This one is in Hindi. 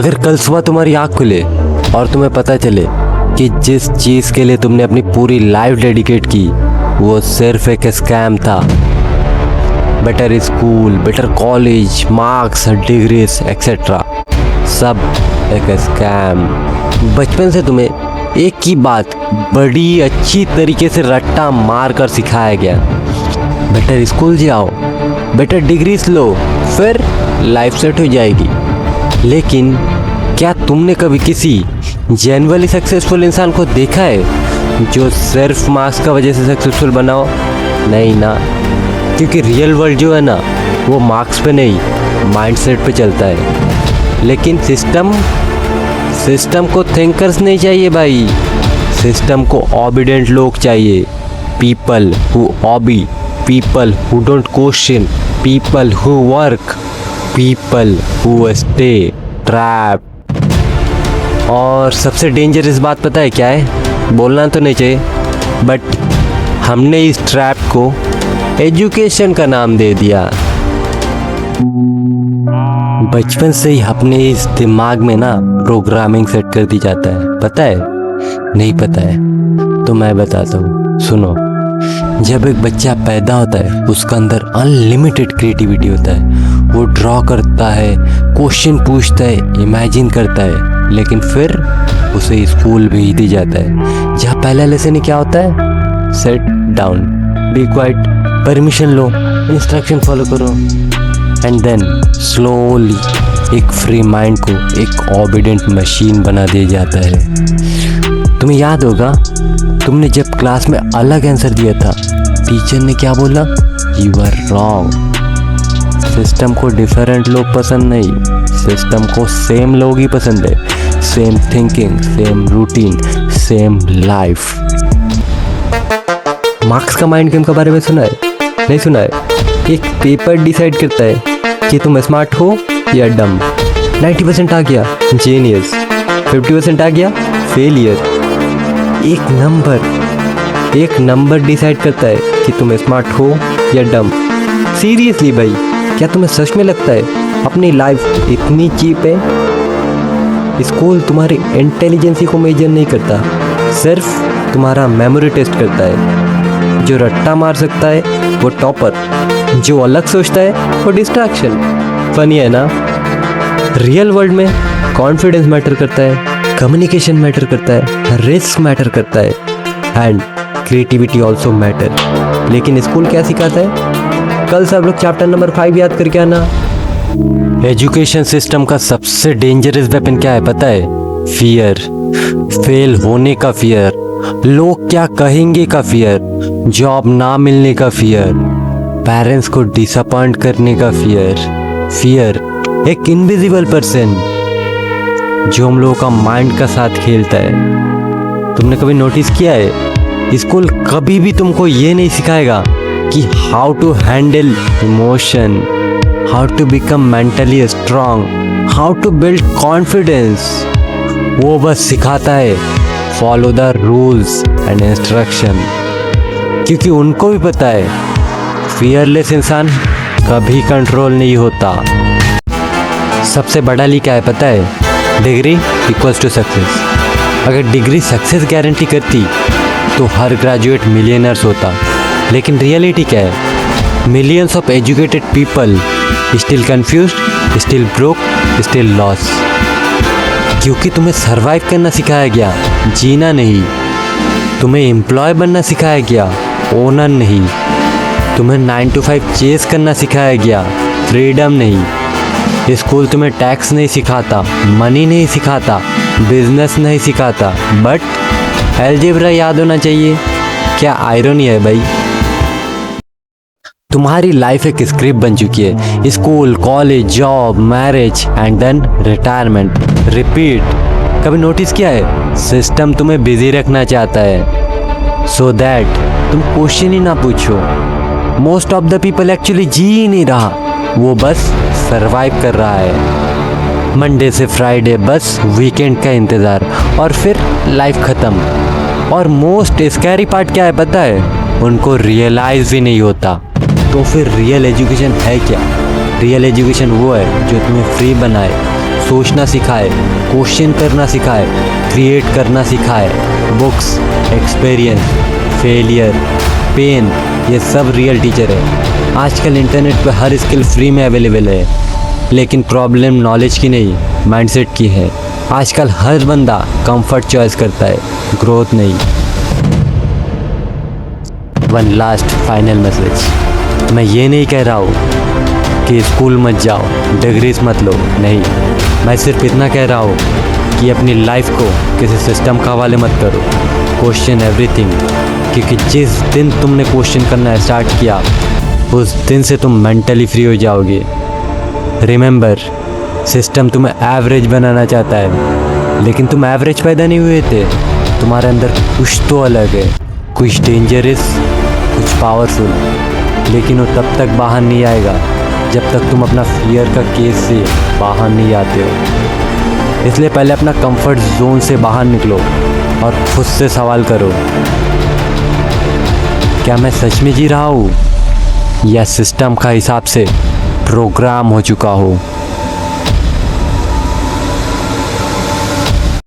अगर कल सुबह तुम्हारी आँख खुले और तुम्हें पता चले कि जिस चीज़ के लिए तुमने अपनी पूरी लाइफ डेडिकेट की वो सिर्फ एक स्कैम था, better school, better college, marks, degrees etcetera, सब एक स्कैम। बचपन से तुम्हें एक ही बात बड़ी अच्छी तरीके से रट्टा मार कर सिखाया गया, बेटर स्कूल जाओ, बेटर डिग्रीज लो, फिर लाइफ सेट हो जाएगी। लेकिन क्या तुमने कभी किसी जेन्युइनली सक्सेसफुल इंसान को देखा है जो सिर्फ मार्क्स का वजह से सक्सेसफुल बना हो? नहीं ना, क्योंकि रियल वर्ल्ड जो है ना वो मार्क्स पे नहीं माइंडसेट पे चलता है। लेकिन सिस्टम को थिंकर्स नहीं चाहिए भाई, सिस्टम को ओबीडेंट लोग चाहिए। People who obey, people who don't question, people who work, people who stay trap. और सबसे डेंजरस बात पता है क्या है? बोलना तो नहीं चाहिए, बट हमने इस ट्रैप को एजुकेशन का नाम दे दिया। बचपन से ही अपने इस दिमाग में ना प्रोग्रामिंग सेट कर दी जाता है, पता है? नहीं पता है तो मैं बताता हूँ, सुनो। जब एक बच्चा पैदा होता है उसका अंदर अनलिमिटेड क्रिएटिविटी होता है, वो ड्रॉ करता है, क्वेश्चन पूछता है, इमेजिन करता है, लेकिन फिर उसे स्कूल भेज दिया जाता है जहाँ पहला लेसन क्या होता है? Sit down, be quiet, permission लो, इंस्ट्रक्शन फॉलो करो, एंड देन स्लोली एक फ्री माइंड को एक ओबीडेंट मशीन बना दिया जाता है। तुम्हें याद होगा तुमने जब क्लास में अलग आंसर दिया था, टीचर ने क्या बोला? You are wrong. सिस्टम को डिफरेंट लोग पसंद नहीं, सिस्टम को सेम लोग ही पसंद है। Same thinking, same routine, same life. Marks का माइंड गेम के बारे में सुना है? नहीं सुना है? एक पेपर डिसाइड करता है कि तुम स्मार्ट हो या डम। 90% आ गया जीनियस, 50% आ गया फेलियर। एक नंबर डिसाइड करता है कि तुम स्मार्ट हो या डम। सीरियसली भाई, क्या तुम्हें सच में लगता है अपनी लाइफ इतनी चीप है? स्कूल तुम्हारी इंटेलिजेंसी को मेजर नहीं करता, सिर्फ तुम्हारा मेमोरी टेस्ट करता है। जो रट्टा मार सकता है वो टॉपर, जो अलग सोचता है वो डिस्ट्रैक्शन। फनी है ना? रियल वर्ल्ड में कॉन्फिडेंस मैटर करता है, कम्युनिकेशन मैटर करता है, रिस्क मैटर करता है, एंड क्रिएटिविटी ऑल्सो मैटर। लेकिन स्कूल क्या सिखाता है? कल सब लोग चैप्टर नंबर 5 याद करके आना। एजुकेशन सिस्टम का सबसे डेंजरस वेपन क्या है पता है? फियर। फेल होने का फियर, लोग क्या कहेंगे का फियर, जॉब ना मिलने का फियर, पेरेंट्स को डिसअपॉइंट करने का फियर एक इनविजिबल पर्सन जो हम लोगों का माइंड का साथ खेलता है। तुमने कभी नोटिस किया है स्कूल कभी भी तुमको ये नहीं सिखाएगा कि how to handle emotion, how to become mentally strong, how to build confidence. वो बस सिखाता है follow the rules and instruction, क्योंकि उनको भी पता है फियरलेस इंसान कभी कंट्रोल नहीं होता। सबसे बड़ा ली क्या है पता है? Degree equals to success. अगर डिग्री सक्सेस गारंटी करती तो हर ग्रेजुएट मिलियनर्स होता, लेकिन रियलिटी क्या है? Millions of educated people still confused, still broke, still loss. क्योंकि तुम्हें सरवाइव करना सिखाया गया, जीना नहीं। तुम्हें एम्प्लॉय बनना सिखाया गया, ओनर नहीं। तुम्हें 9 to 5 चेस करना सिखाया गया, फ्रीडम नहीं। स्कूल तुम्हें टैक्स नहीं सिखाता, मनी नहीं सिखाता, बिजनेस नहीं सिखाता, बट अलजेब्रा याद होना चाहिए। क्या आयरनी है भाई? तुम्हारी लाइफ एक स्क्रिप्ट बन चुकी है। School, college, job, marriage and then retirement, repeat. कभी नोटिस किया है सिस्टम तुम्हें बिजी रखना चाहता है सो दैट तुम क्वेश्चन ही ना पूछो। Most of the people actually जी ही नहीं रहा, वो बस सरवाइव कर रहा है। मंडे से फ्राइडे बस वीकेंड का इंतज़ार और फिर लाइफ ख़त्म। और मोस्ट स्कैरी पार्ट क्या है पता है? उनको रियलाइज़ भी नहीं होता। तो फिर रियल एजुकेशन है क्या? रियल एजुकेशन वो है जो तुम्हें फ्री बनाए, सोचना सिखाए, क्वेश्चन करना सिखाए, क्रिएट करना सिखाए। बुक्स, एक्सपीरियंस, फेलियर, पेन, ये सब रियल टीचर है। आजकल इंटरनेट पे हर स्किल फ्री में अवेलेबल है, लेकिन प्रॉब्लम नॉलेज की नहीं, माइंडसेट की है। आजकल हर बंदा कंफर्ट चॉइस करता है, ग्रोथ नहीं। वन लास्ट फाइनल मैसेज, मैं ये नहीं कह रहा हूँ कि स्कूल मत जाओ, डिग्रीज मत लो, नहीं। मैं सिर्फ इतना कह रहा हूँ कि अपनी लाइफ को किसी सिस्टम का हवाले मत करो। क्वेश्चन एवरीथिंग, क्योंकि जिस दिन तुमने क्वेश्चन करना स्टार्ट किया, उस दिन से तुम मेंटली फ्री हो जाओगे। रिमेंबर, सिस्टम तुम्हें एवरेज बनाना चाहता है, लेकिन तुम एवरेज पैदा नहीं हुए थे। तुम्हारे अंदर कुछ तो अलग है, कुछ डेंजरस, कुछ पावरफुल, लेकिन वो तब तक बाहर नहीं आएगा जब तक तुम अपना फियर का केस से बाहर नहीं आते हो। इसलिए पहले अपना कंफर्ट जोन से बाहर निकलो और खुद से सवाल करो, क्या मैं सच में जी रहा हूँ या सिस्टम का हिसाब से प्रोग्राम हो चुका हूँ।